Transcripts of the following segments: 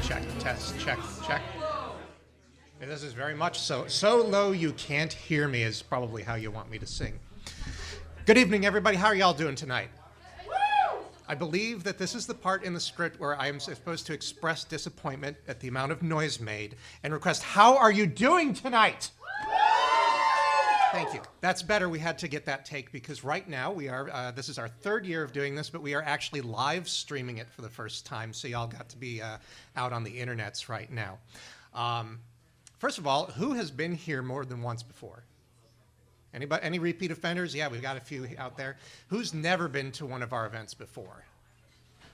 Check, test, check, check. And this is very much so low you can't hear me is probably how you want me to sing. Good evening, everybody. How are y'all doing tonight? I believe that this is the part in the script where I am supposed to express disappointment at the amount of noise made and request, how are you doing tonight? Thank you. That's better. We had to get that take because right now we are, this is our third year of doing this, but we are actually live streaming it for the first time. So y'all got to be out on the internets right now. First of all, who has been here more than once before? Anybody, any repeat offenders? Yeah, we've got a few out there. Who's never been to one of our events before?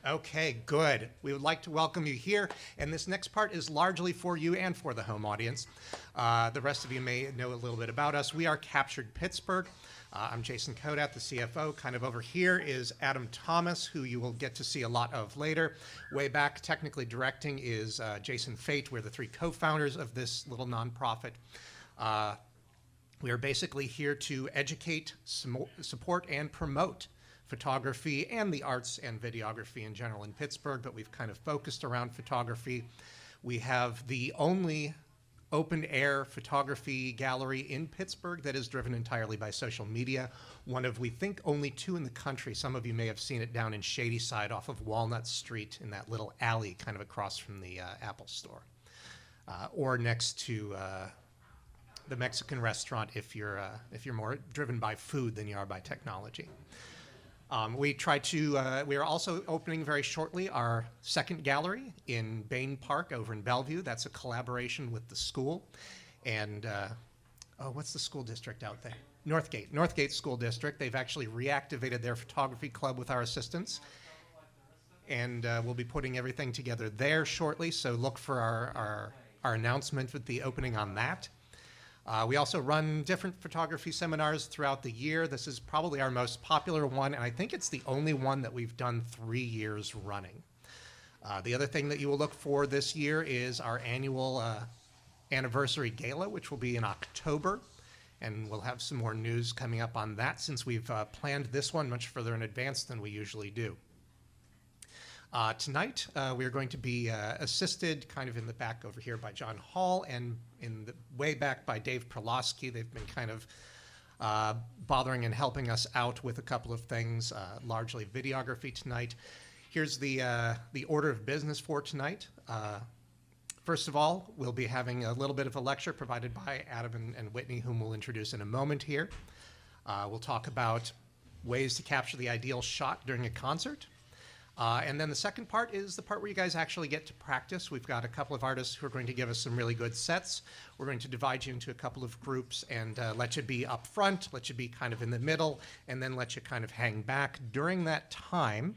Okay, good. We would like to welcome you here, and this next part is largely for you and for the home audience. The rest of you may know a little bit about us. We are Captured Pittsburgh. I'm Jason Kodat, the CFO. Kind of over here is Adam Thomas, who you will get to see a lot of later. Way back, technically directing, is Jason Fate. We're the three co-founders of this little nonprofit. We are basically here to educate, support, and promote photography and the arts and videography in general in Pittsburgh, but we've kind of focused around photography. We have the only open-air photography gallery in Pittsburgh that is driven entirely by social media. One of, we think, only two in the country. Some of you may have seen it down in Shadyside off of Walnut Street in that little alley kind of across from the Apple store. Or next to the Mexican restaurant if you're more driven by food than you are by technology. We are also opening very shortly our second gallery in Bain Park over in Bellevue. That's a collaboration with the school. And, what's the school district out there? Northgate School District. They've actually reactivated their photography club with our assistance. And we'll be putting everything together there shortly, so look for our announcement with the opening on that. We also run different photography seminars throughout the year. This is probably our most popular one, and I think it's the only one that we've done 3 years running. The other thing that you will look for this year is our annual anniversary gala, which will be in October, and we'll have some more news coming up on that since we've planned this one much further in advance than we usually do. Tonight, we are going to be assisted kind of in the back over here by John Hall and in the way back by Dave Perlosky. They've been kind of bothering and helping us out with a couple of things, largely videography tonight. Here's the order of business for tonight. First of all, we'll be having a little bit of a lecture provided by Adam and Whitney, whom we'll introduce in a moment here. We'll talk about ways to capture the ideal shot during a concert. And then the second part is the part where you guys actually get to practice. We've got a couple of artists who are going to give us some really good sets. We're going to divide you into a couple of groups and let you be up front, let you be kind of in the middle, and then let you kind of hang back. During that time,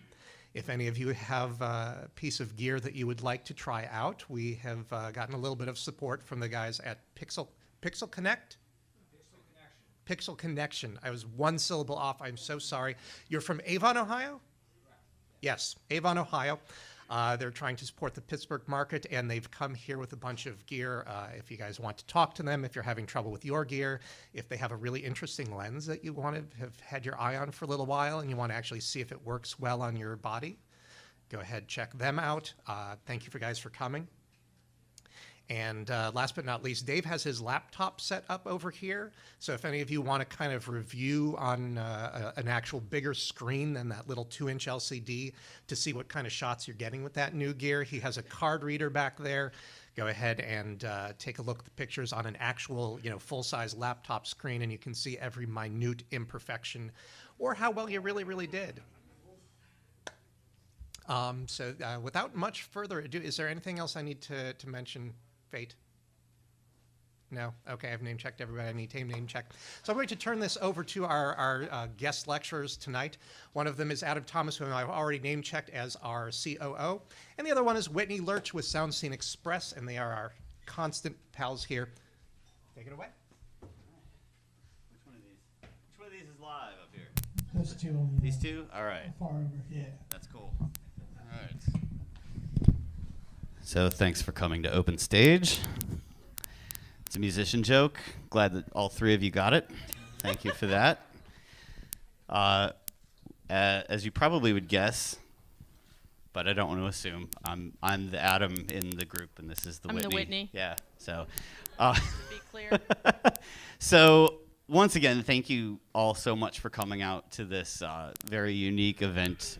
if any of you have a piece of gear that you would like to try out, we have gotten a little bit of support from the guys at Pixel Connect? Pixel Connection. I was one syllable off. I'm so sorry. You're from Avon, Ohio? Yes, Avon, Ohio. They're trying to support the Pittsburgh market, and they've come here with a bunch of gear. If you guys want to talk to them, if you're having trouble with your gear, if they have a really interesting lens that you want to have had your eye on for a little while and you want to actually see if it works well on your body, go ahead, check them out. Thank you for guys for coming. And last but not least, Dave has his laptop set up over here. So if any of you want to kind of review on an actual bigger screen than that little 2-inch LCD to see what kind of shots you're getting with that new gear, he has a card reader back there. Go ahead and take a look at the pictures on an actual, full-size laptop screen, and you can see every minute imperfection or how well you really, really did. So without much further ado, is there anything else I need to mention? Fate? No? Okay, I've name-checked everybody I need to name-check. So I'm going to turn this over to our guest lecturers tonight. One of them is Adam Thomas, whom I've already name-checked as our COO. And the other one is Whitney Lurch with Sound Scene Express, and they are our constant pals here. Take it away. Which one of these is live up here? Those two over there. These two? All right. Far over, yeah. That's cool. All right. So thanks for coming to Open Stage. It's a musician joke. Glad that all three of you got it. Thank you for that. As you probably would guess, but I don't want to assume. I'm the Adam in the group, and this is the I'm Whitney. the Whitney. Yeah. So. To be clear. So once again, thank you all so much for coming out to this very unique event.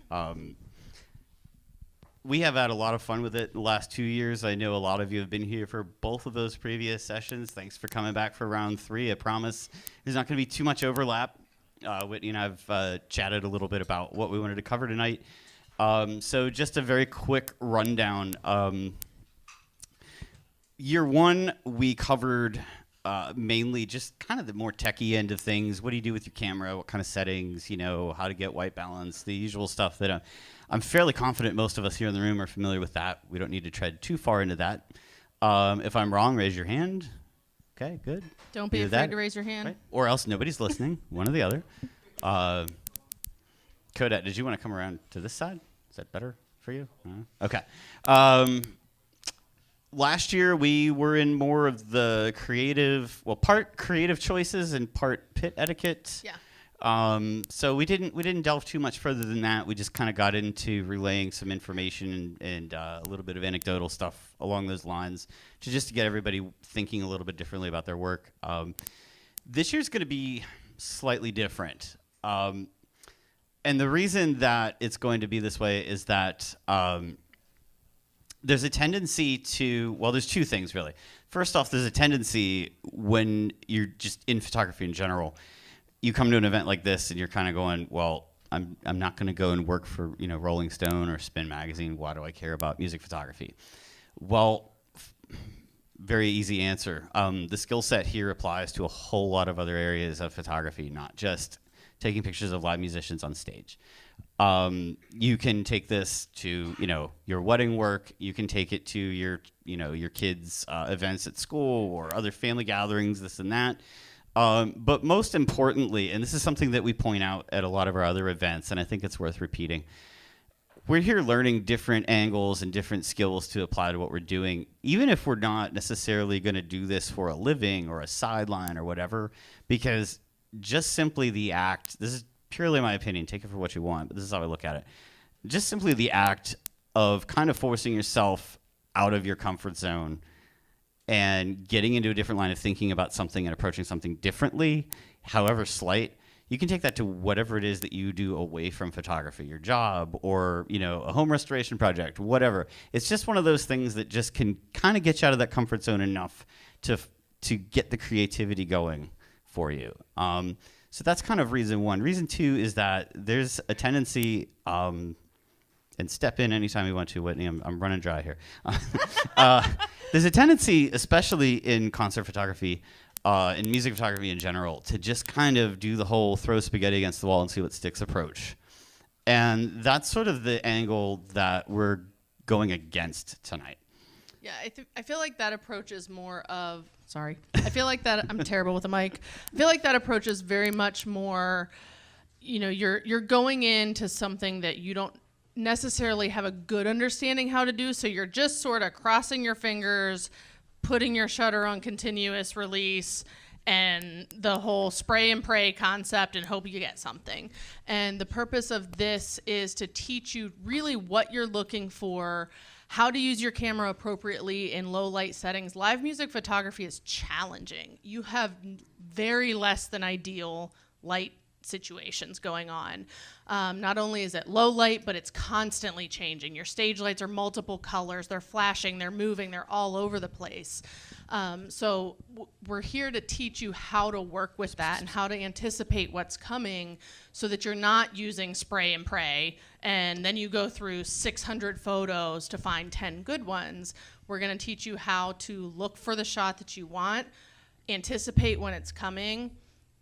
We have had a lot of fun with it the last 2 years. I know a lot of you have been here for both of those previous sessions. Thanks for coming back for round 3. I promise there's not going to be too much overlap. Whitney and I have chatted a little bit about what we wanted to cover tonight. So just a very quick rundown. Year 1, we covered mainly just kind of the more techie end of things. What do you do with your camera? What kind of settings? You know, how to get white balance, the usual stuff that I'm fairly confident most of us here in the room are familiar with that. We don't need to tread too far into that. If I'm wrong, raise your hand. Okay, good. Don't be afraid to raise your hand. Right? Or else nobody's listening, one or the other. Kodette, did you want to come around to this side? Is that better for you? Okay. Last year, we were in more of the creative, well, part creative choices and part pit etiquette. Yeah. So we didn't delve too much further than that. We just kind of got into relaying some information and a little bit of anecdotal stuff along those lines to just to get everybody thinking a little bit differently about their work. This year's going to be slightly different. And the reason that it's going to be this way is that there's a tendency to, well, there's two things really. First off, there's a tendency when you're just in photography in general, you come to an event like this and you're kind of going, well, I'm not going to go and work for, you know, Rolling Stone or Spin Magazine. Why do I care about music photography? Well, very easy answer. The skill set here applies to a whole lot of other areas of photography, not just taking pictures of live musicians on stage. You can take this to, you know, your wedding work. You can take it to your, you know, your kids' events at school or other family gatherings, this and that. But most importantly, and this is something that we point out at a lot of our other events, and I think it's worth repeating, we're here learning different angles and different skills to apply to what we're doing, even if we're not necessarily going to do this for a living or a sideline or whatever, because just simply the act, this is purely my opinion, take it for what you want, but this is how I look at it. Just simply the act of kind of forcing yourself out of your comfort zone and getting into a different line of thinking about something and approaching something differently, however slight, you can take that to whatever it is that you do away from photography, your job, or, you know, a home restoration project, whatever. It's just one of those things that just can kind of get you out of that comfort zone enough to get the creativity going for you. So that's kind of reason one. Reason two is that there's a tendency, and step in anytime you want to, Whitney. I'm running dry here. There's a tendency, especially in concert photography, in music photography in general, to just kind of do the whole throw spaghetti against the wall and see what sticks approach. And that's sort of the angle that we're going against tonight. Yeah, I feel like that approach is more of, sorry. I feel like that, I'm terrible with a mic. I feel like that approach is very much more, you know, you're going into something that you don't necessarily have a good understanding how to do, so you're just sort of crossing your fingers, putting your shutter on continuous release, and the whole spray and pray concept, and hope you get something. And the purpose of this is to teach you really what you're looking for, how to use your camera appropriately in low light settings. Live music photography is challenging. You have very less than ideal light situations going on. Not only is it low light, but it's constantly changing. Your stage lights are multiple colors, they're flashing, they're moving, they're all over the place. So we're here to teach you how to work with that and how to anticipate what's coming so that you're not using spray and pray and then you go through 600 photos to find 10 good ones. We're going to teach you how to look for the shot that you want, anticipate when it's coming,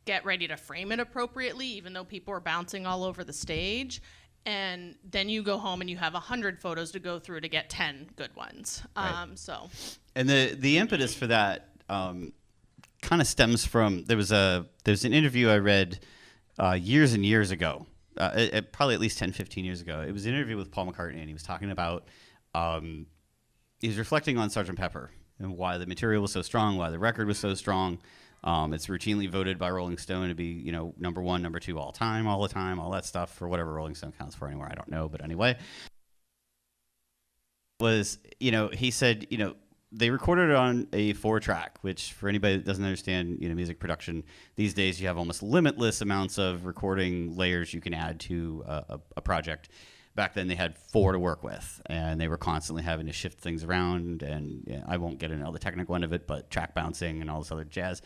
get ready to frame it appropriately, even though people are bouncing all over the stage. And then you go home and you have 100 photos to go through to get 10 good ones. Right. And the impetus for that kind of stems from, there's an interview I read years and years ago, probably at least 10, 15 years ago. It was an interview with Paul McCartney, and he was talking about, he was reflecting on Sgt. Pepper and why the material was so strong, why the record was so strong. It's routinely voted by Rolling Stone to be, you know, number one, number two all the time, all that stuff, for whatever Rolling Stone counts for anymore, I don't know, but anyway. And he was reflecting on Sgt. Pepper and why the material was so strong, why the record was so strong. It's routinely voted by Rolling Stone to be, you know, number one, number two all the time, all the time, all that stuff, for whatever Rolling Stone counts for anymore, I don't know, but anyway. was, he said, they recorded it on a 4-track, which for anybody that doesn't understand, music production, these days you have almost limitless amounts of recording layers you can add to a project. Back then they had 4 to work with, and they were constantly having to shift things around, and I won't get into all the technical end of it, but track bouncing and all this other jazz,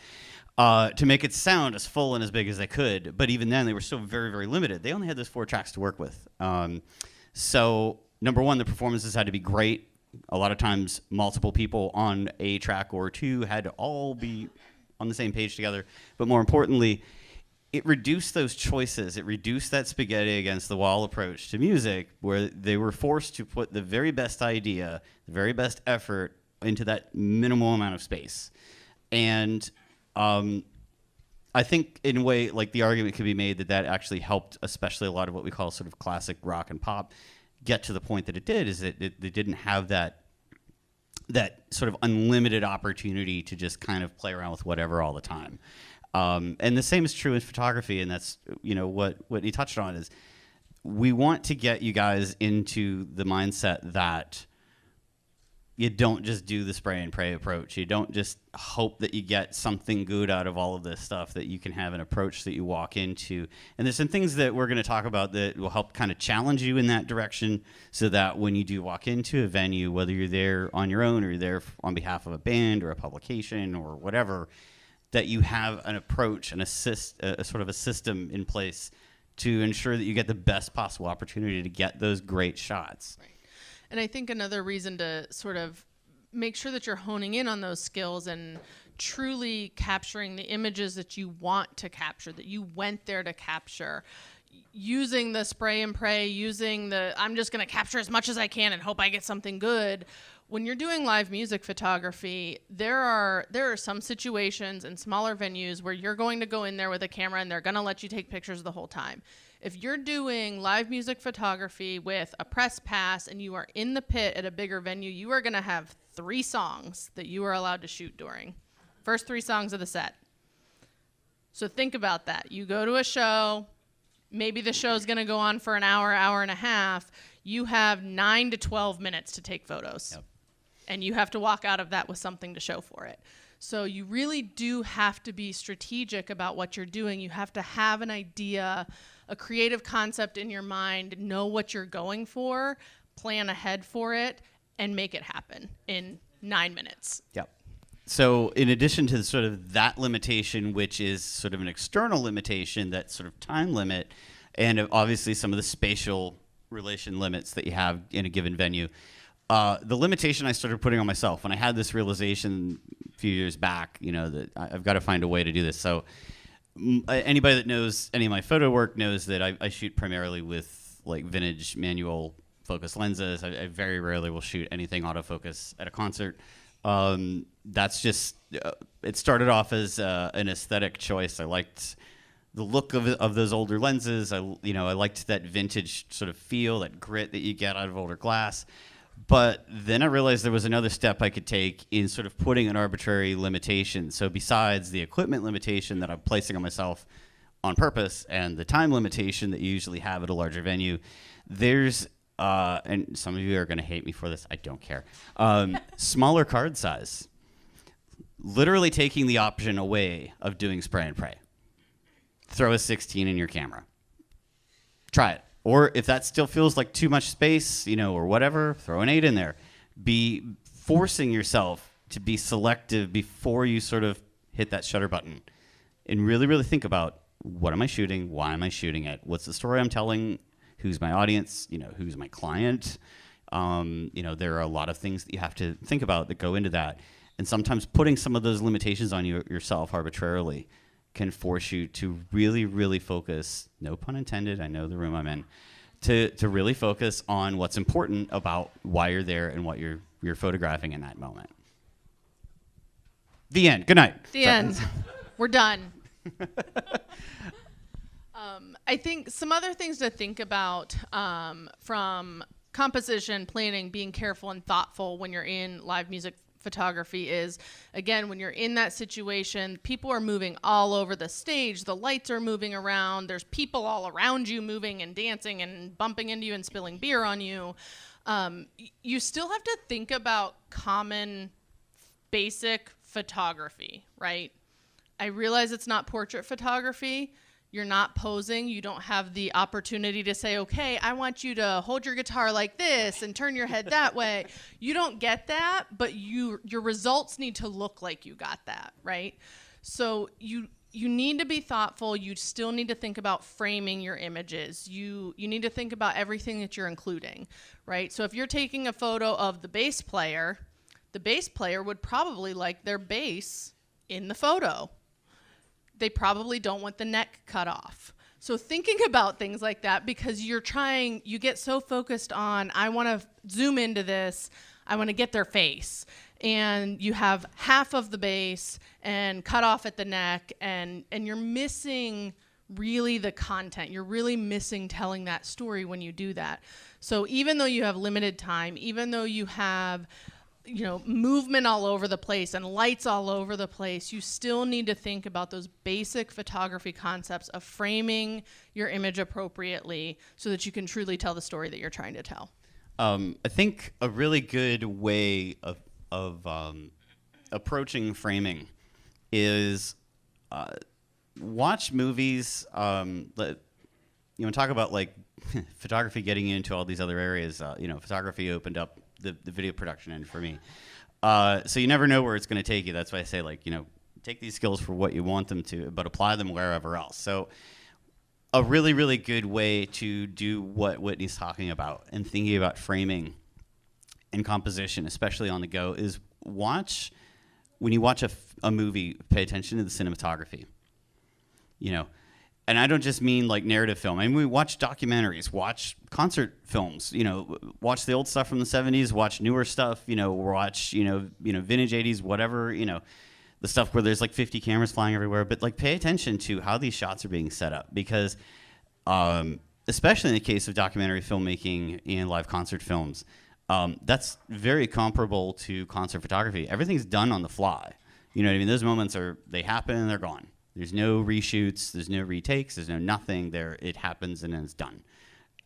to make it sound as full and as big as they could. But even then, they were still very, very limited. They only had those 4 tracks to work with. So, number one, the performances had to be great. A lot of times, multiple people on a track or 2 had to all be on the same page together. But more importantly, it reduced those choices. It reduced that spaghetti against the wall approach to music, where they were forced to put the very best idea, the very best effort into that minimal amount of space. And I think, in a way, like, the argument could be made that actually helped, especially a lot of what we call sort of classic rock and pop, get to the point that it did, is that they didn't have that sort of unlimited opportunity to just kind of play around with whatever all the time. And the same is true in photography, and that's what he touched on, is we want to get you guys into the mindset that you don't just do the spray and pray approach. You don't just hope that you get something good out of all of this stuff, that you can have an approach that you walk into. And there's some things that we're going to talk about that will help kind of challenge you in that direction, so that when you do walk into a venue, whether you're there on your own or you're there on behalf of a band or a publication or whatever, that you have an approach and a sort of a system in place to ensure that you get the best possible opportunity to get those great shots. Right. And I think another reason to sort of make sure that you're honing in on those skills and truly capturing the images that you want to capture, that you went there to capture, using the spray and pray, using the I'm just going to capture as much as I can and hope I get something good. When you're doing live music photography, there are some situations in smaller venues where you're going to go in there with a camera and they're going to let you take pictures the whole time. If you're doing live music photography with a press pass and you are in the pit at a bigger venue, you are going to have 3 songs that you are allowed to shoot during. First 3 songs of the set. So think about that. You go to a show, maybe the show's going to go on for an hour, hour and a half. You have 9 to 12 minutes to take photos. Yep. And you have to walk out of that with something to show for it. So you really do have to be strategic about what you're doing. You have to have an idea, a creative concept in your mind, know what you're going for, plan ahead for it, and make it happen in 9 minutes. Yep. So in addition to sort of that limitation, which is sort of an external limitation, that sort of time limit, and obviously some of the spatial relation limits that you have in a given venue, the limitation I started putting on myself when I had this realization a few years back, that I've got to find a way to do this. So anybody that knows any of my photo work knows that I shoot primarily with like vintage manual focus lenses. I very rarely will shoot anything autofocus at a concert. That's just, it started off as an aesthetic choice. I liked the look of those older lenses. I liked that vintage sort of feel, that grit that you get out of older glass. But then I realized there was another step I could take in sort of putting an arbitrary limitation. So besides the equipment limitation that I'm placing on myself on purpose and the time limitation that you usually have at a larger venue, there's, and some of you are going to hate me for this, I don't care, smaller card size. Literally taking the option away of doing spray and pray. Throw a 16 in your camera. Try it. Or if that still feels like too much space, or whatever, throw an 8 in there. Be forcing yourself to be selective before you sort of hit that shutter button. And really, really think about, what am I shooting? Why am I shooting it? What's the story I'm telling? Who's my audience? Who's my client? There are a lot of things that you have to think about that go into that. And sometimes putting some of those limitations on yourself arbitrarily can force you to really, really focus, no pun intended, I know the room I'm in, to really focus on what's important about why you're there and what you're photographing in that moment. The end. Good night. The end. We're done. I think some other things to think about from composition, planning, being careful and thoughtful when you're in live music photography is, again, when you're in that situation, people are moving all over the stage, the lights are moving around, there's people all around you moving and dancing and bumping into you and spilling beer on you. You still have to think about common basic photography, right? I realize it's not portrait photography. You're not posing. You don't have the opportunity to say, okay, I want you to hold your guitar like this and turn your head that way. You don't get that, but your results need to look like you got that, right? So you need to be thoughtful. You still need to think about framing your images. You need to think about everything that you're including, right? So if you're taking a photo of the bass player would probably like their bass in the photo. They probably don't want the neck cut off. So thinking about things like that, because you get so focused on, I want to zoom into this, I want to get their face. And you have half of the bass and cut off at the neck, and you're missing really the content. You're really missing telling that story when you do that. So even though you have limited time, even though you have movement all over the place and lights all over the place, you still need to think about those basic photography concepts of framing your image appropriately so that you can truly tell the story that you're trying to tell. I think a really good way of approaching framing is watch movies. Talk about like photography getting into all these other areas. Photography opened up the video production end for me. So you never know where it's going to take you. That's why I say, take these skills for what you want them to, but apply them wherever else. So a really, really good way to do what Whitney's talking about and thinking about framing and composition, especially on the go, is when you watch a movie, pay attention to the cinematography. And I don't just mean like narrative film. I mean, we watch documentaries, watch concert films, watch the old stuff from the 70s, watch newer stuff, watch, vintage 80s, whatever, the stuff where there's like 50 cameras flying everywhere. But like pay attention to how these shots are being set up, because especially in the case of documentary filmmaking and live concert films, that's very comparable to concert photography. Everything's done on the fly. You know what I mean? Those moments they happen and they're gone. There's no reshoots, there's no retakes, there's no nothing there. It happens and then it's done.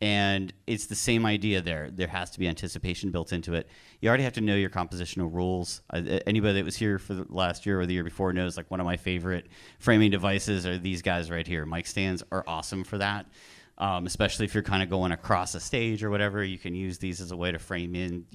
And it's the same idea there. There has to be anticipation built into it. You already have to know your compositional rules. Anybody that was here for the last year or the year before knows, like, one of my favorite framing devices are these guys right here. Mic stands are awesome for that, especially if you're kind of going across a stage or whatever. You can use these as a way to frame in,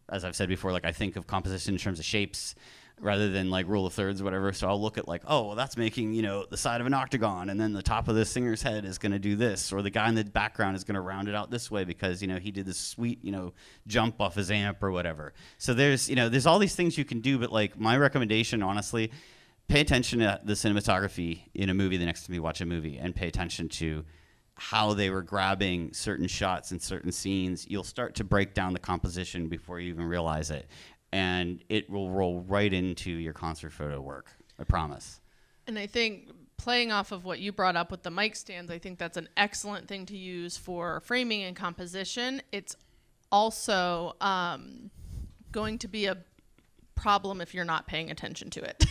as I've said before, like I think of composition in terms of shapes, rather than like rule of thirds or whatever. So I'll look at like, oh, well, that's making, the side of an octagon, and then the top of the singer's head is going to do this, or the guy in the background is going to round it out this way because, he did this sweet, jump off his amp or whatever. So there's all these things you can do, but like my recommendation, honestly, pay attention to the cinematography in a movie the next time you watch a movie, and pay attention to how they were grabbing certain shots and certain scenes. You'll start to break down the composition before you even realize it. And it will roll right into your concert photo work, I promise. And I think playing off of what you brought up with the mic stands, I think that's an excellent thing to use for framing and composition. It's also going to be a problem if you're not paying attention to it.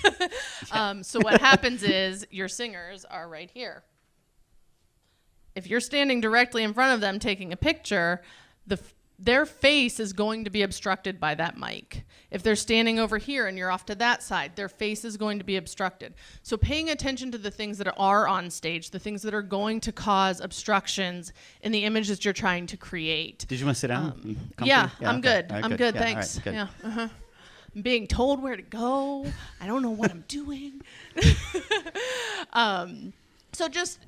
So what happens is your singers are right here. If you're standing directly in front of them taking a picture, their face is going to be obstructed by that mic. If they're standing over here and you're off to that side, their face is going to be obstructed. So paying attention to the things that are on stage, the things that are going to cause obstructions in the image that you're trying to create. Did you want to sit down? Yeah, I'm okay. good. Right, I'm good, yeah, thanks. Right, good. Yeah. Uh-huh. I'm being told where to go. I don't know what I'm doing. So just,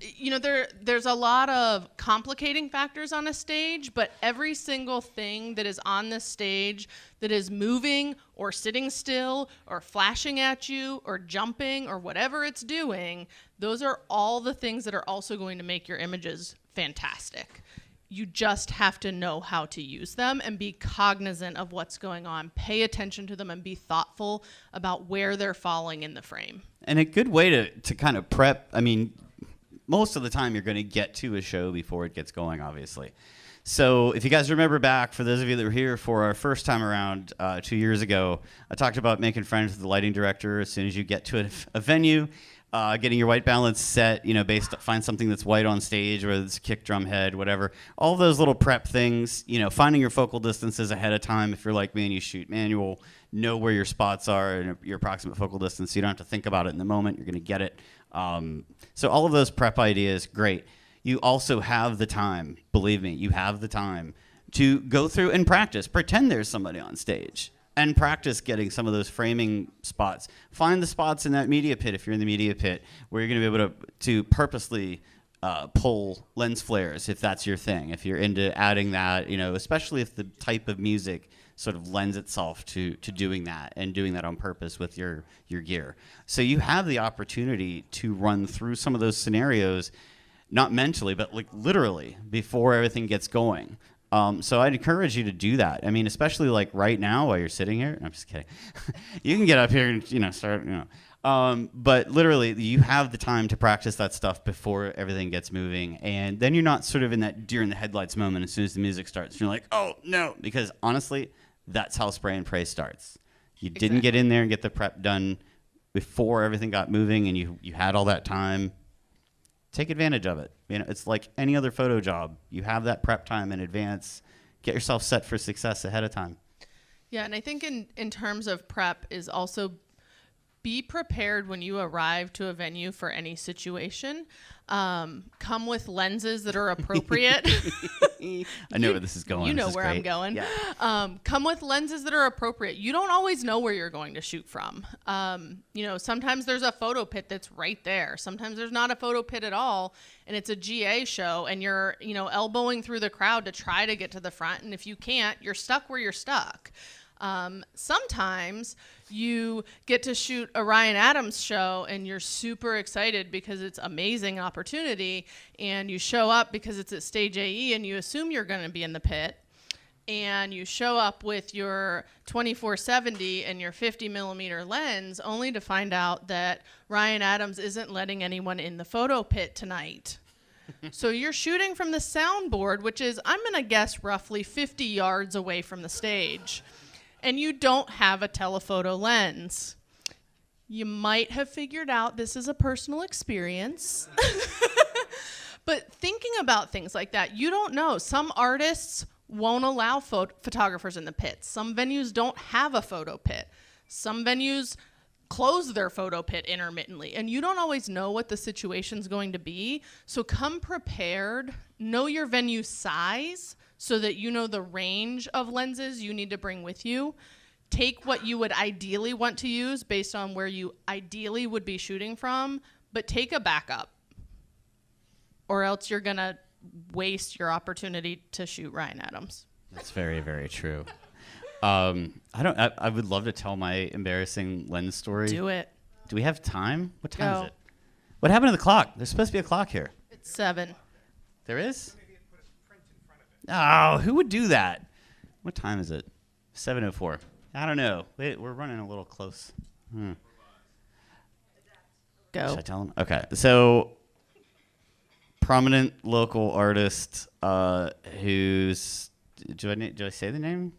there's a lot of complicating factors on a stage, but every single thing that is on this stage that is moving or sitting still or flashing at you or jumping or whatever it's doing, those are all the things that are also going to make your images fantastic. You just have to know how to use them and be cognizant of what's going on. Pay attention to them and be thoughtful about where they're falling in the frame. And a good way to kind of prep, most of the time you're going to get to a show before it gets going, obviously. So if you guys remember back, for those of you that were here for our first time around 2 years ago, I talked about making friends with the lighting director as soon as you get to a venue. getting your white balance set, find something that's white on stage, whether it's a kick drum head, whatever. All those little prep things, finding your focal distances ahead of time. If you're like me and you shoot manual, know where your spots are and your approximate focal distance. So you don't have to think about it in the moment. You're going to get it. So all of those prep ideas, great. You also have the time, believe me, you have the time to go through and practice. Pretend there's somebody on stage. And practice getting some of those framing spots. Find the spots in that media pit, if you're in the media pit, where you're going to be able to purposely pull lens flares, if that's your thing. If you're into adding that, especially if the type of music sort of lends itself to doing that and doing that on purpose with your gear. So you have the opportunity to run through some of those scenarios, not mentally, but like literally before everything gets going. So I'd encourage you to do that. I mean, especially like right now while you're sitting here. No, I'm just kidding. You can get up here and start. But literally, you have the time to practice that stuff before everything gets moving, and then you're not sort of in that deer in the headlights moment as soon as the music starts. You're like, oh no, because honestly, that's how spray and pray starts. You didn't get in there and get the prep done before everything got moving, and you had all that time. Take advantage of it. It's like any other photo job. You have that prep time in advance. Get yourself set for success ahead of time. Yeah, and I think in terms of prep is also be prepared when you arrive to a venue for any situation. Come with lenses that are appropriate. I know where this is going. You know where great. I'm going. Yeah. Come with lenses that are appropriate. You don't always know where you're going to shoot from. Sometimes there's a photo pit that's right there. Sometimes there's not a photo pit at all, and it's a GA show, and you're, elbowing through the crowd to try to get to the front. And if you can't, you're stuck where you're stuck. Sometimes you get to shoot a Ryan Adams show and you're super excited because it's amazing opportunity, and you show up because it's at stage AE and you assume you're going to be in the pit, and you show up with your 24-70 and your 50 millimeter lens only to find out that Ryan Adams isn't letting anyone in the photo pit tonight. So you're shooting from the soundboard, which is, I'm going to guess, roughly 50 yards away from the stage. And you don't have a telephoto lens. You might have figured out this is a personal experience. But thinking about things like that, you don't know. Some artists won't allow photographers in the pits. Some venues don't have a photo pit. Some venues close their photo pit intermittently. And you don't always know what the situation's going to be. So come prepared. Know your venue size, so that you know the range of lenses you need to bring with you. Take what you would ideally want to use based on where you ideally would be shooting from, but take a backup, or else you're going to waste your opportunity to shoot Ryan Adams. That's very, very true. I would love to tell my embarrassing lens story. Do it. Do we have time? What time Go. is it? What happened to the clock? There's supposed to be a clock here. It's 7. There is? Oh, who would do that? What time is it? 7:04. I don't know. Wait, we're running a little close. Go. Should I tell them? Okay. So, prominent local artist who's... Do I say the name?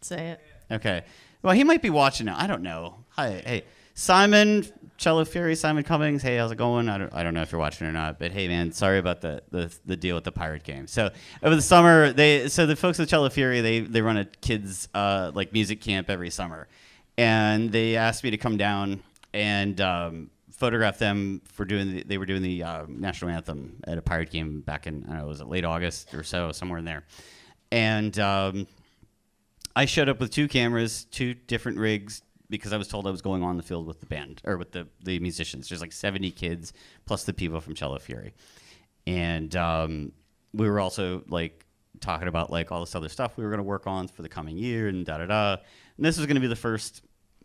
Say it. Okay. Well, he might be watching now. I don't know. Hi. Hey. Simon, Cello Fury, Simon Cummings. Hey, how's it going? I don't know if you're watching or not, but hey, man, sorry about the deal with the pirate game. So over the summer, the folks at Cello Fury, they run a kids like music camp every summer, and they asked me to come down and photograph them for they were doing the national anthem at a pirate game back in, I don't know, was it late August or so, somewhere in there, and I showed up with 2 cameras, 2 different rigs, because I was told I was going on the field with the band, or with the musicians. There's like 70 kids, plus the people from Cello Fury. And we were also like talking about like all this other stuff we were going to work on for the coming year and da-da-da. And this was going to be the first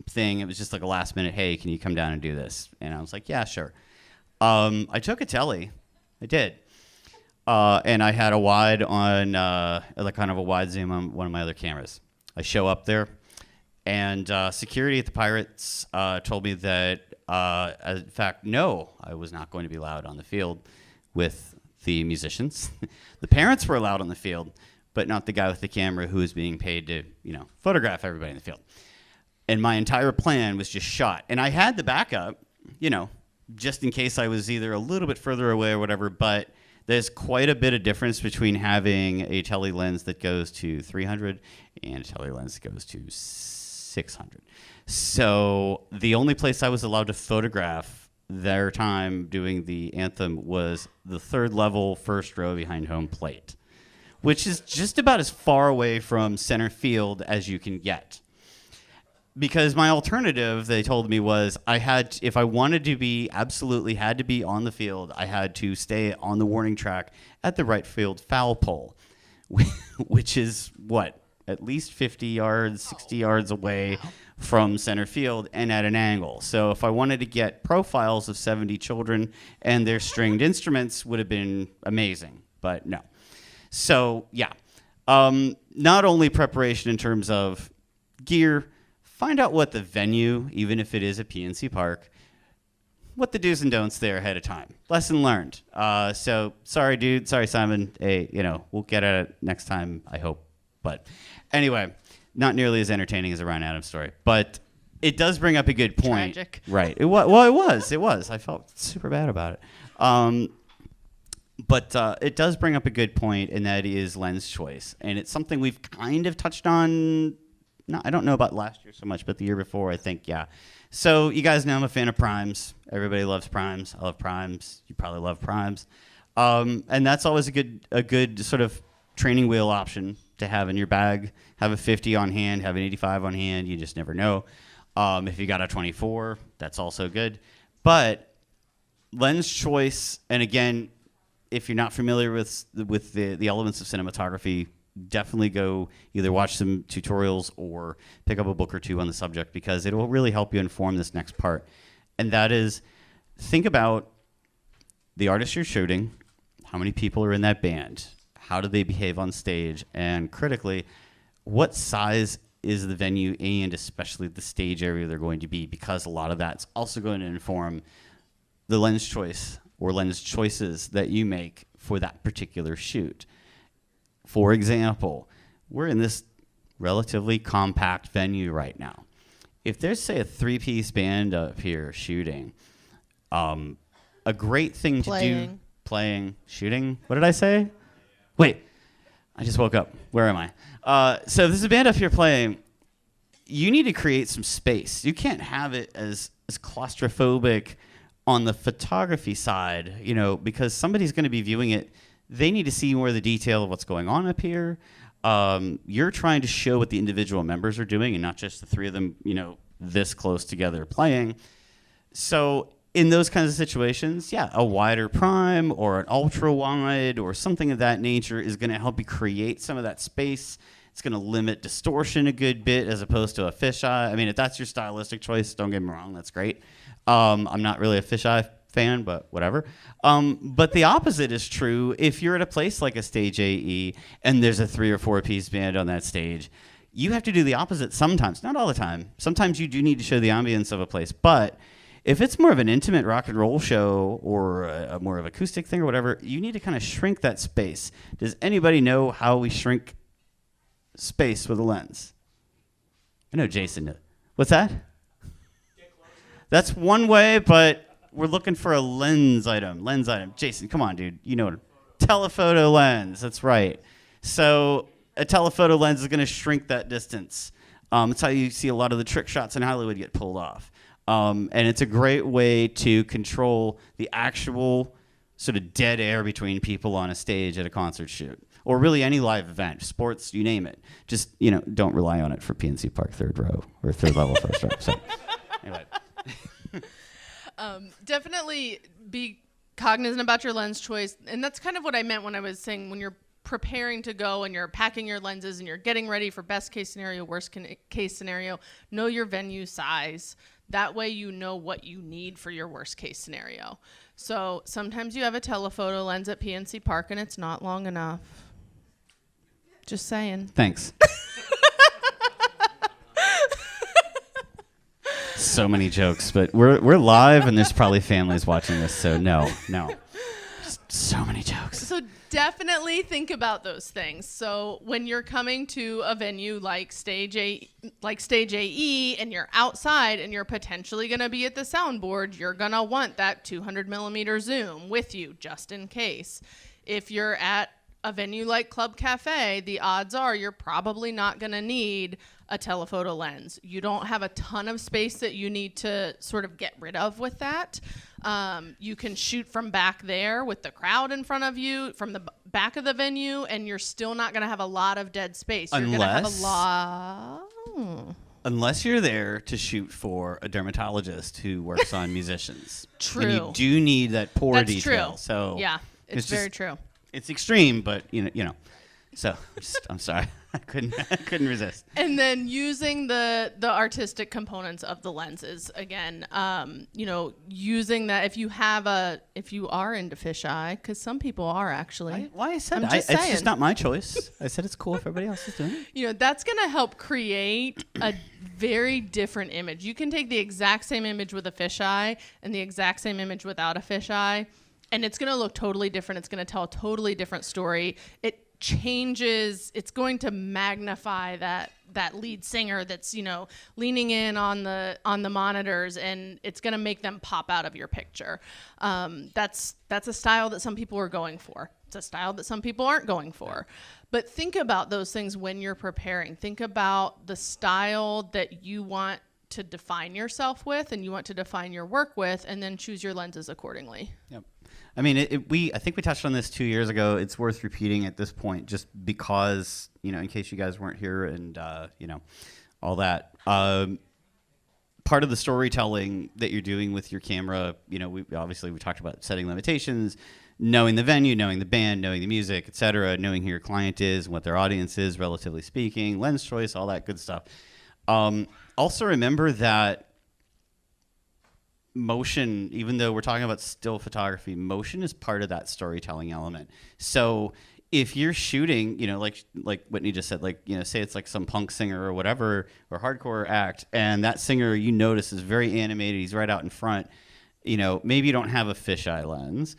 thing. It was just like a last minute, hey, can you come down and do this? And I was like, yeah, sure. I took a telly. I did. And I had a wide on, like kind of a wide zoom on one of my other cameras. I show up there. And security at the Pirates told me that, in fact, no, I was not going to be allowed on the field with the musicians. The parents were allowed on the field, but not the guy with the camera who was being paid to, photograph everybody in the field. And my entire plan was just shot. And I had the backup, just in case I was either a little bit further away or whatever, but there's quite a bit of difference between having a tele lens that goes to 300 and a tele lens that goes to 600. So the only place I was allowed to photograph their time doing the anthem was the third level, first row behind home plate, which is just about as far away from center field as you can get. Because my alternative, they told me, was if I wanted to be, absolutely had to be on the field, I had to stay on the warning track at the right field foul pole, which is at least 50 yards, 60 yards away from center field and at an angle. So if I wanted to get profiles of 70 children and their stringed instruments, would have been amazing, but no. So yeah, not only preparation in terms of gear, find out what the venue, even if it is a PNC Park, what the do's and don'ts there ahead of time. Lesson learned. So sorry, dude. Sorry, Simon. Hey, we'll get at it next time, I hope. But anyway, not nearly as entertaining as a Ryan Adams story. But it does bring up a good point. Tragic. Right. It was. I felt super bad about it. But it does bring up a good point, and that is lens choice. And it's something we've kind of touched on. No, I don't know about last year so much, but the year before, I think, yeah. So you guys know I'm a fan of primes. Everybody loves primes. I love primes. You probably love primes. And that's always a good sort of training wheel option to have in your bag. Have a 50 on hand, have an 85 on hand. You just never know. If you got a 24, that's also good. But lens choice, and again, if you're not familiar with the elements of cinematography, definitely go either watch some tutorials or pick up a book or two on the subject, because it will really help you inform this next part. And that is, think about the artist you're shooting, how many people are in that band, how do they behave on stage, and critically, what size is the venue and especially the stage area they're going to be, because a lot of that's also going to inform the lens choice or lens choices that you make for that particular shoot. For example, we're in this relatively compact venue right now. If there's, say, a three-piece band up here shooting, a great thing to do... Shooting? What did I say? Wait, I just woke up. Where am I? So if there's a band up here playing, you need to create some space. You can't have it as claustrophobic on the photography side, because somebody's going to be viewing it. They need to see more of the detail of what's going on up here. You're trying to show what the individual members are doing and not just the three of them, this close together playing. So in those kinds of situations, yeah, a wider prime or an ultra wide or something of that nature is going to help you create some of that space. It's going to limit distortion a good bit as opposed to a fisheye. I mean, if that's your stylistic choice, don't get me wrong, that's great. I'm not really a fisheye fan, but whatever. But the opposite is true. If you're at a place like a stage AE and there's a 3 or 4 piece band on that stage, you have to do the opposite sometimes, not all the time. Sometimes you do need to show the ambience of a place, but if it's more of an intimate rock and roll show or a more of acoustic thing or whatever, you need to kind of shrink that space. Does anybody know how we shrink space with a lens? I know Jason did. What's that? That's one way, but we're looking for a lens item. Jason, come on, dude. You know it. Telephoto lens. That's right. So a telephoto lens is going to shrink that distance. It's how you see a lot of the trick shots in Hollywood get pulled off. And it's a great way to control the actual sort of dead air between people on a stage at a concert shoot. Or really any live event, sports, you name it. Just, don't rely on it for PNC Park third row or third level first row. So, anyway. Definitely be cognizant about your lens choice. And that's kind of what I meant when I was saying when you're preparing to go and you're packing your lenses and you're getting ready for best case scenario, worst case scenario, know your venue size. That way you know what you need for your worst case scenario. So sometimes you have a telephoto lens at PNC Park and it's not long enough. Just saying. Thanks. So many jokes, but we're live and there's probably families watching this, so no. So many jokes. So definitely think about those things. So when you're coming to a venue like Stage AE, and you're outside and you're potentially going to be at the soundboard, you're going to want that 200 millimeter zoom with you just in case. If you're at a venue like Club Cafe, the odds are you're probably not going to need a telephoto lens. You don't have a ton of space that you need to sort of get rid of with that. You can shoot from back there with the crowd in front of you from the back of the venue, and you're still not going to have a lot of dead space. You're going to have a lot. Unless you're there to shoot for a dermatologist who works on musicians. True. And you do need that pore That's detail. true. So yeah, it's very true. It's extreme, but you know. So I'm sorry, I couldn't resist. And then using the artistic components of the lenses again, using that if you are into fisheye, because some people are actually. It's just not my choice. I said it's cool if everybody else is doing it. That's going to help create a very different image. You can take the exact same image with a fisheye and the exact same image without a fisheye, and it's going to look totally different. It's going to tell a totally different story. It's going to magnify that lead singer that's leaning in on the monitors, and it's going to make them pop out of your picture. That's a style that some people are going for. It's a style that some people aren't going for. But think about those things when you're preparing. Think about the style that you want to define yourself with and you want to define your work with, and then choose your lenses accordingly. Yep. I mean, I think we touched on this 2 years ago. It's worth repeating at this point, just because, in case you guys weren't here and, all that. Part of the storytelling that you're doing with your camera, we talked about setting limitations, knowing the venue, knowing the band, knowing the music, et cetera, knowing who your client is and what their audience is, relatively speaking, lens choice, all that good stuff. Also remember that motion, even though we're talking about still photography, motion is part of that storytelling element. So if you're shooting, like Whitney just said, say it's like some punk singer or whatever, or hardcore act, and that singer you notice is very animated, he's right out in front, maybe you don't have a fisheye lens,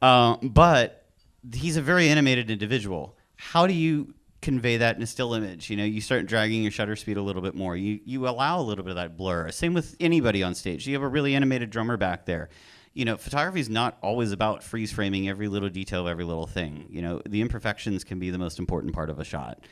but he's a very animated individual. How do you convey that in a still image? You start dragging your shutter speed a little bit more. You allow a little bit of that blur. Same with anybody on stage. You have a really animated drummer back there. Photography is not always about freeze framing every little detail of every little thing. The imperfections can be the most important part of a shot.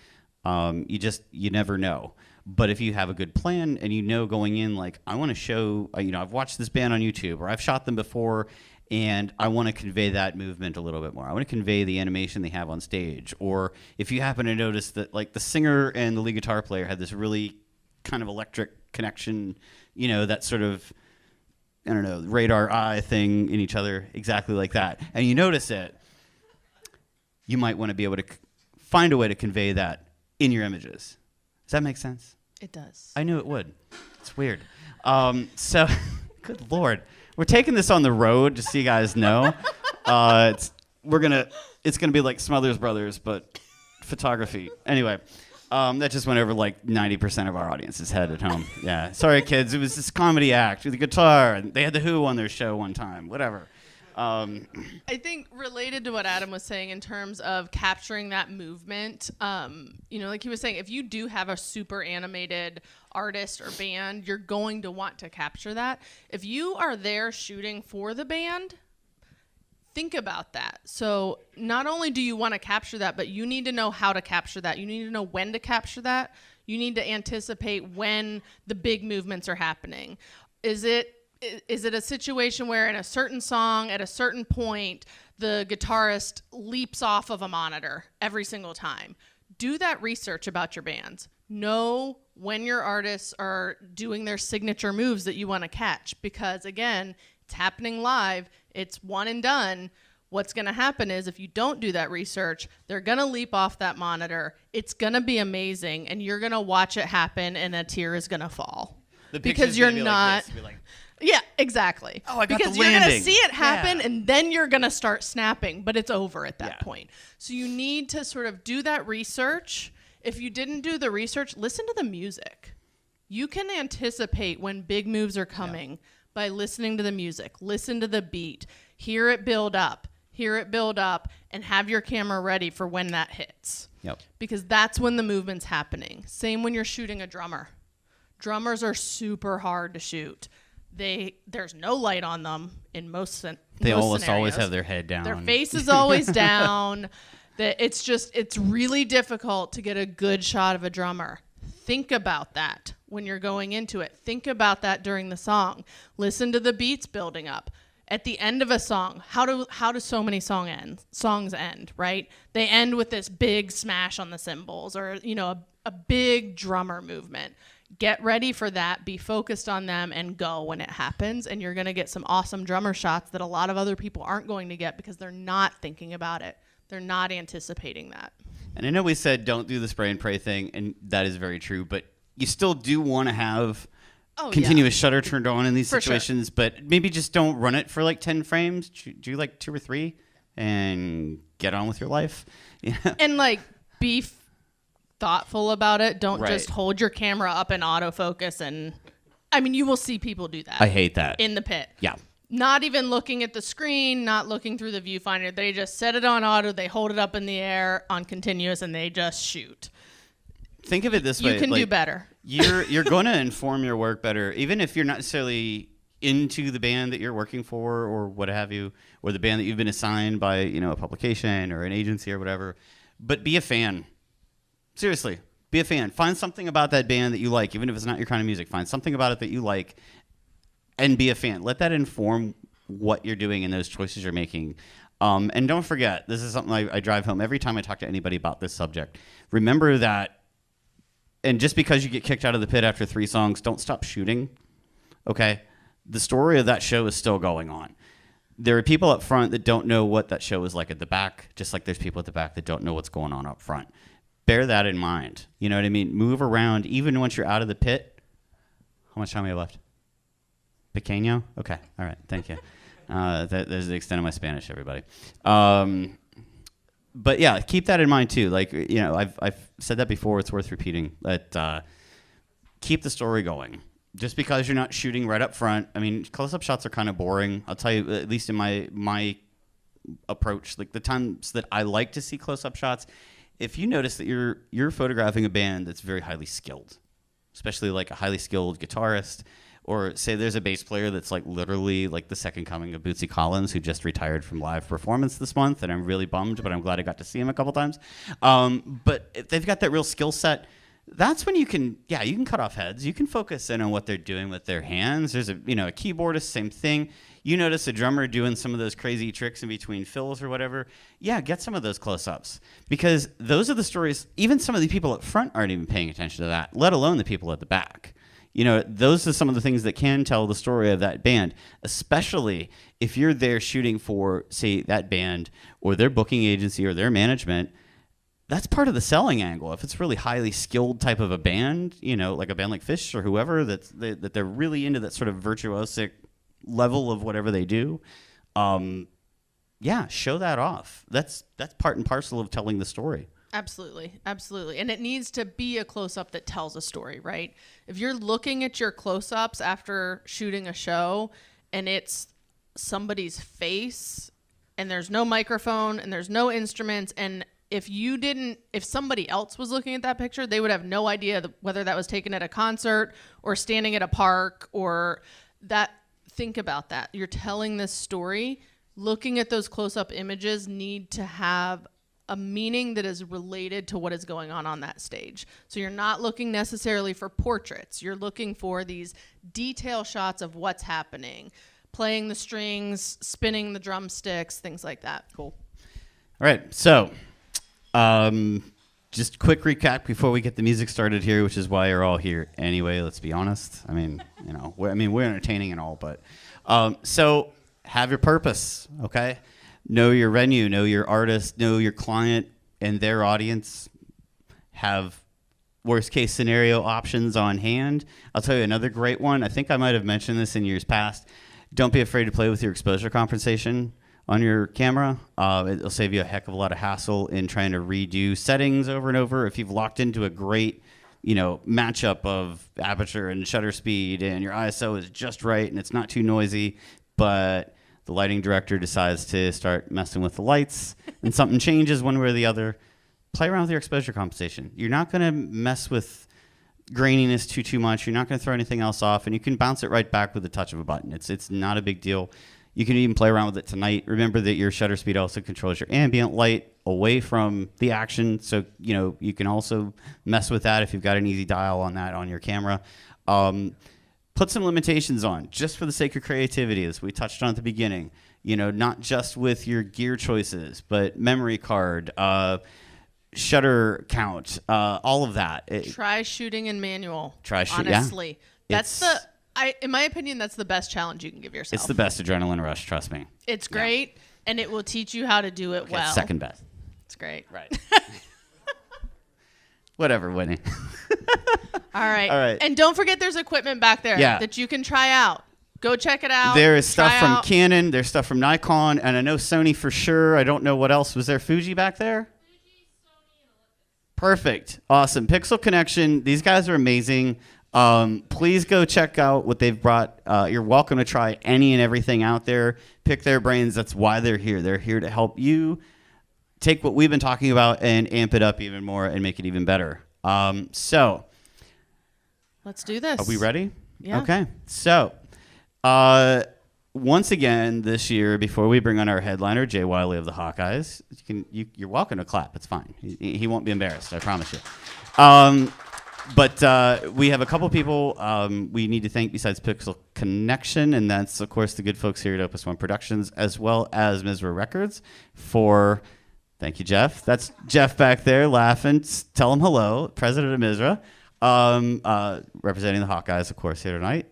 You never know. But if you have a good plan and going in, I want to show, I've watched this band on YouTube, or I've shot them before, and I want to convey that movement a little bit more. I want to convey the animation they have on stage. Or if you happen to notice that the singer and the lead guitar player had this really kind of electric connection, that sort of, I don't know, radar eye thing in each other, exactly like that, and you notice it, you might want to be able to find a way to convey that in your images. Does that make sense? It does. I knew it would. It's weird. So, good Lord. We're taking this on the road, just so you guys know. It's gonna be like Smothers Brothers, but photography. Anyway, that just went over 90% of our audience's head at home. Yeah, sorry kids, it was this comedy act with a guitar, and they had the Who on their show one time. Whatever. I think related to what Adam was saying in terms of capturing that movement, like he was saying, if you do have a super animated artist or band, you're going to want to capture that. If you are there shooting for the band, think about that. So not only do you want to capture that, but you need to know how to capture that. You need to know when to capture that. You need to anticipate when the big movements are happening. Is it a situation where in a certain song at a certain point the guitarist leaps off of a monitor every single time? Do that research about your bands. Know when your artists are doing their signature moves that you want to catch, because again, it's happening live. It's one and done. What's going to happen is if you don't do that research, they're going to leap off that monitor. It's going to be amazing, and you're going to watch it happen, and a tear is going to fall. Because you're not... Yeah, exactly. Oh, I got because the landing. You're going to see it happen, and then you're going to start snapping, but it's over at that point. So you need to sort of do that research. If you didn't do the research, listen to the music. You can anticipate when big moves are coming by listening to the music. Listen to the beat. Hear it build up. hear it build up, and have your camera ready for when that hits. Yep. Because that's when the movement's happening. Same when you're shooting a drummer. Drummers are super hard to shoot. There's no light on them in most They almost scenarios. always have their head down. Their face is always down. It's really difficult to get a good shot of a drummer. Think about that when you're going into it. Think about that during the song. Listen to the beats building up. At the end of a song, how do so many songs end, right? They end with this big smash on the cymbals or, a big drummer movement. Get ready for that, be focused on them, and go when it happens, and you're going to get some awesome drummer shots that a lot of other people aren't going to get because they're not thinking about it. They're not anticipating that. And I know we said don't do the spray and pray thing, and that is very true, but you still do want to have continuous shutter turned on in these situations, but maybe just don't run it for like 10 frames. Do like 2 or 3 and get on with your life. And like be thoughtful about it. Don't just hold your camera up in autofocus. And I mean, you will see people do that. I hate that. In the pit. Yeah. Not even looking at the screen, not looking through the viewfinder. They just set it on auto. They hold it up in the air on continuous and they just shoot. Think of it this way. You can do better. You're going to inform your work better, even if you're not necessarily into the band that you're working for or what have you, or the band that you've been assigned by, a publication or an agency or whatever. But be a fan. Seriously, be a fan. Find something about that band that you like, even if it's not your kind of music. Find something about it that you like and be a fan. Let that inform what you're doing and those choices you're making. And don't forget, this is something I drive home every time I talk to anybody about this subject. Remember that. And just because you get kicked out of the pit after 3 songs, don't stop shooting, okay? The story of that show is still going on. There are people up front that don't know what that show is like at the back, just like there's people at the back that don't know what's going on up front. Bear that in mind. You know what I mean? Move around, even once you're out of the pit. How much time we have left? Pequeño? Okay, all right, thank you. There's the extent of my Spanish, everybody. But yeah, keep that in mind too. Like, I've said that before. It's worth repeating. That keep the story going. Just because you're not shooting right up front. I mean, close-up shots are kind of boring. I'll tell you, at least in my approach, like the times that I like to see close-up shots, if you notice that you're photographing a band that's very highly skilled, especially like a highly skilled guitarist. Or say there's a bass player that's like literally like the second coming of Bootsy Collins, who just retired from live performance this month, and I'm really bummed, but I'm glad I got to see him a couple times. But if they've got that real skill set, that's when you can cut off heads. You can focus in on what they're doing with their hands. There's a keyboardist, same thing. You notice a drummer doing some of those crazy tricks in between fills or whatever. Yeah, get some of those close-ups, because those are the stories. Even some of the people up front aren't even paying attention to that, let alone the people at the back. Those are some of the things that can tell the story of that band, especially if you're there shooting for, say, that band or their booking agency or their management. That's part of the selling angle. If it's really highly skilled type of a band, like a band like Fish or whoever, that they're really into that sort of virtuosic level of whatever they do, show that off. That's part and parcel of telling the story. Absolutely. And it needs to be a close-up that tells a story, right? If you're looking at your close-ups after shooting a show and it's somebody's face and there's no microphone and there's no instruments, and if somebody else was looking at that picture, they would have no idea whether that was taken at a concert or standing at a park or that. Think about that. You're telling this story. Looking at those close-up images need to have a meaning that is related to what is going on that stage. So you're not looking necessarily for portraits. You're looking for these detail shots of what's happening, playing the strings, spinning the drumsticks, things like that. Cool. All right. So just quick recap before we get the music started here, which is why you're all here anyway, let's be honest. I mean, we're entertaining and all, but so have your purpose, okay? Know your venue, know your artist, know your client and their audience. Have worst case scenario options on hand. I'll tell you another great one. I think I might have mentioned this in years past. Don't be afraid to play with your exposure compensation on your camera. It'll save you a heck of a lot of hassle in trying to redo settings over and over. If you've locked into a great, matchup of aperture and shutter speed and your ISO is just right and it's not too noisy, but the lighting director decides to start messing with the lights and something changes one way or the other, play around with your exposure compensation. You're not going to mess with graininess too much. You're not going to throw anything else off, and you can bounce it right back with the touch of a button. It's not a big deal. You can even play around with it tonight. Remember that your shutter speed also controls your ambient light away from the action, so you can also mess with that if you've got an easy dial on that on your camera. Put some limitations on, just for the sake of creativity, as we touched on at the beginning. Not just with your gear choices, but memory card, shutter count, all of that. Try shooting in manual. Honestly, yeah. In my opinion, that's the best challenge you can give yourself. It's the best adrenaline rush, trust me. It's great, and it will teach you how to do it well. Second best. It's great. Right. Whatever, Whitney. All right. All right. And don't forget there's equipment back there that you can try out. Go check it out. There is stuff from Canon. There's stuff from Nikon. And I know Sony for sure. I don't know what else. Was there Fuji back there? Fuji, Sony, and Olympus. Perfect. Awesome. Pixel Connection. These guys are amazing. Please go check out what they've brought. You're welcome to try any and everything out there. Pick their brains. That's why they're here. They're here to help you take what we've been talking about and amp it up even more and make it even better. So let's do this. Are we ready? Yeah. Okay. So, once again this year, before we bring on our headliner, Jay Wiley of the Hawkeyes, you're welcome to clap. It's fine. He won't be embarrassed. I promise you. But we have a couple people we need to thank besides Pixel Connection, and that's, of course, the good folks here at Opus One Productions, as well as Misra Records for... Thank you, Jeff. That's Jeff back there laughing. Tell him hello, president of Misra, representing the Hawkeyes, of course, here tonight.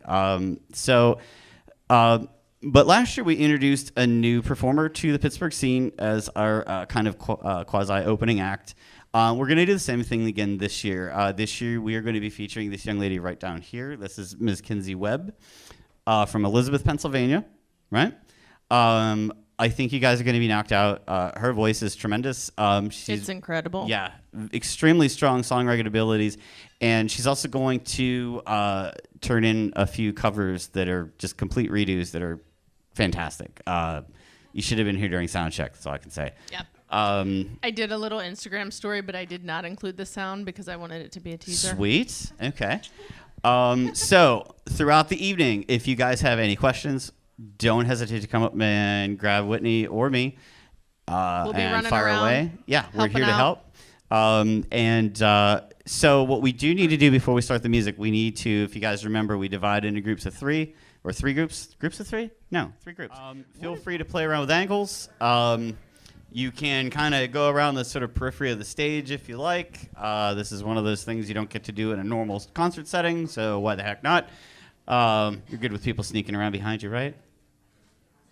But last year we introduced a new performer to the Pittsburgh scene as our kind of quasi-opening act. We're going to do the same thing again this year. This year we are going to be featuring this young lady right down here. This is Ms. Kynzie Webb from Elizabeth, Pennsylvania, right? I think you guys are going to be knocked out. Her voice is tremendous. It's incredible. Yeah, extremely strong songwriting abilities. And she's also going to turn in a few covers that are just complete redos that are fantastic. You should have been here during sound check, that's all I can say. Yep. I did a little Instagram story, but I did not include the sound because I wanted it to be a teaser. Sweet. Okay. So throughout the evening, if you guys have any questions, don't hesitate to come up and grab Whitney or me we'll be and running fire around, away. Yeah, we're here to helping help. So what we do need to do before we start the music, we need to, if you guys remember, we divide into groups of three, or three groups? Groups of three? No, three groups. Feel free to play around with angles. You can kind of go around the sort of periphery of the stage if you like. This is one of those things you don't get to do in a normal concert setting, so why the heck not? You're good with people sneaking around behind you, right?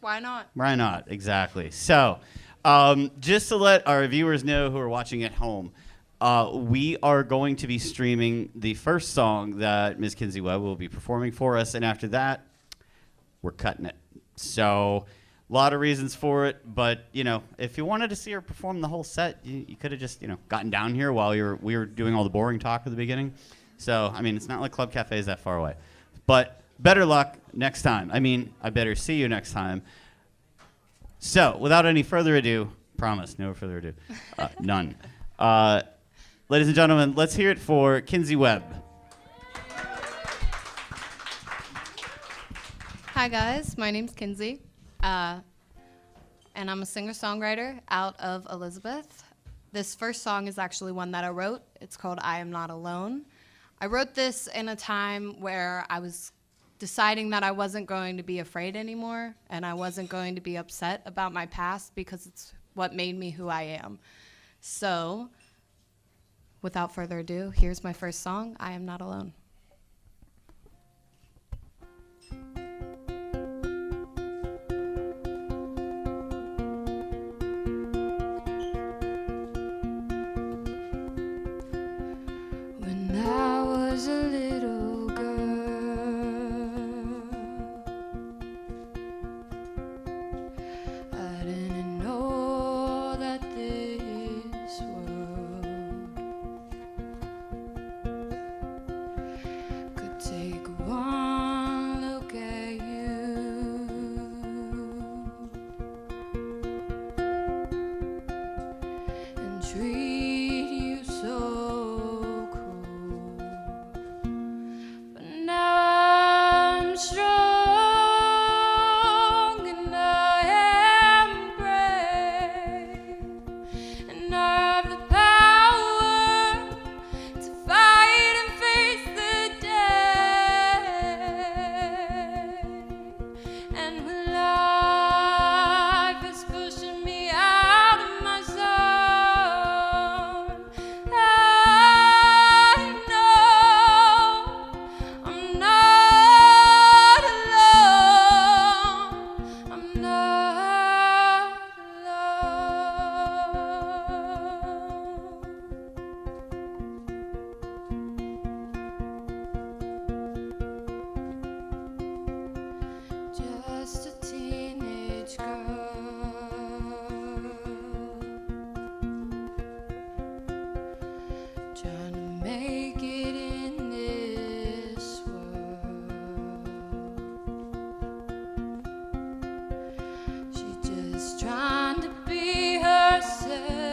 Why not? Why not? Exactly. So, just to let our viewers know who are watching at home, we are going to be streaming the first song that Ms. Kynzie Webb will be performing for us, and after that, we're cutting it. So, a lot of reasons for it, but, if you wanted to see her perform the whole set, you could have just, gotten down here while we were doing all the boring talk at the beginning. So, it's not like Club Cafe is that far away. But better luck next time. I better see you next time. So, without any further ado, promise, no further ado, none. Ladies and gentlemen, let's hear it for Kynzie Webb. Hi, guys. My name's Kynzie, and I'm a singer-songwriter out of Elizabeth. This first song is actually one that I wrote. It's called I Am Not Alone. I wrote this in a time where I was deciding that I wasn't going to be afraid anymore, and I wasn't going to be upset about my past because it's what made me who I am. So, without further ado, here's my first song, I Am Not Alone. When I was a little girl, I didn't know that this world trying to be herself.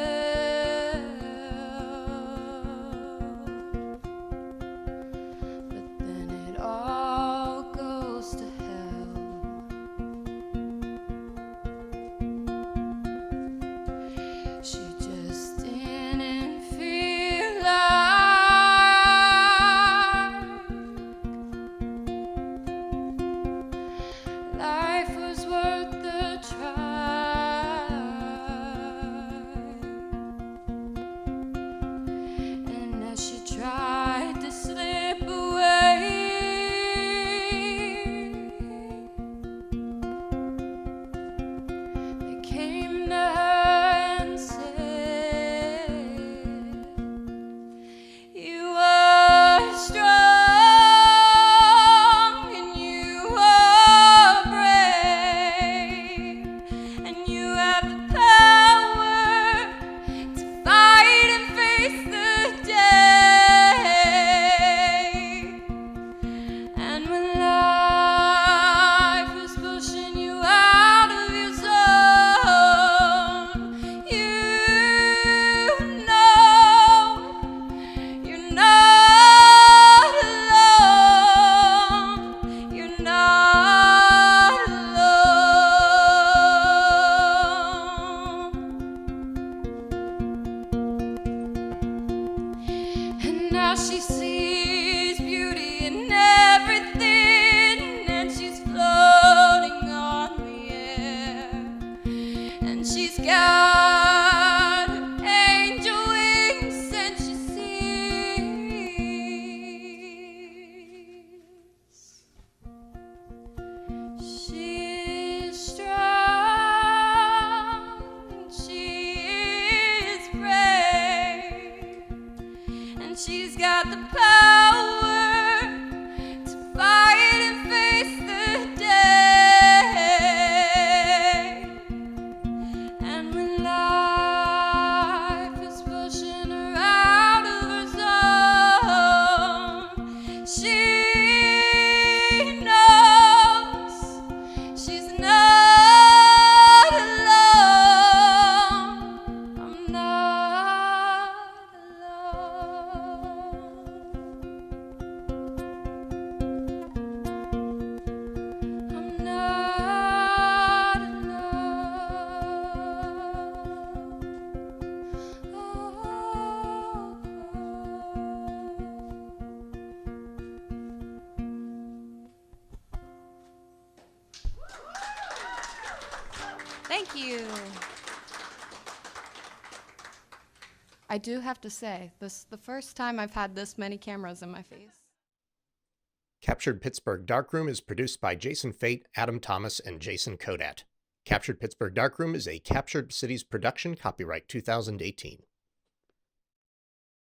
Thank you. I do have to say, this is the first time I've had this many cameras in my face. Captured Pittsburgh Darkroom is produced by Jason Fate, Adam Thomas, and Jason Kodat. Captured Pittsburgh Darkroom is a Captured Cities production, copyright 2018.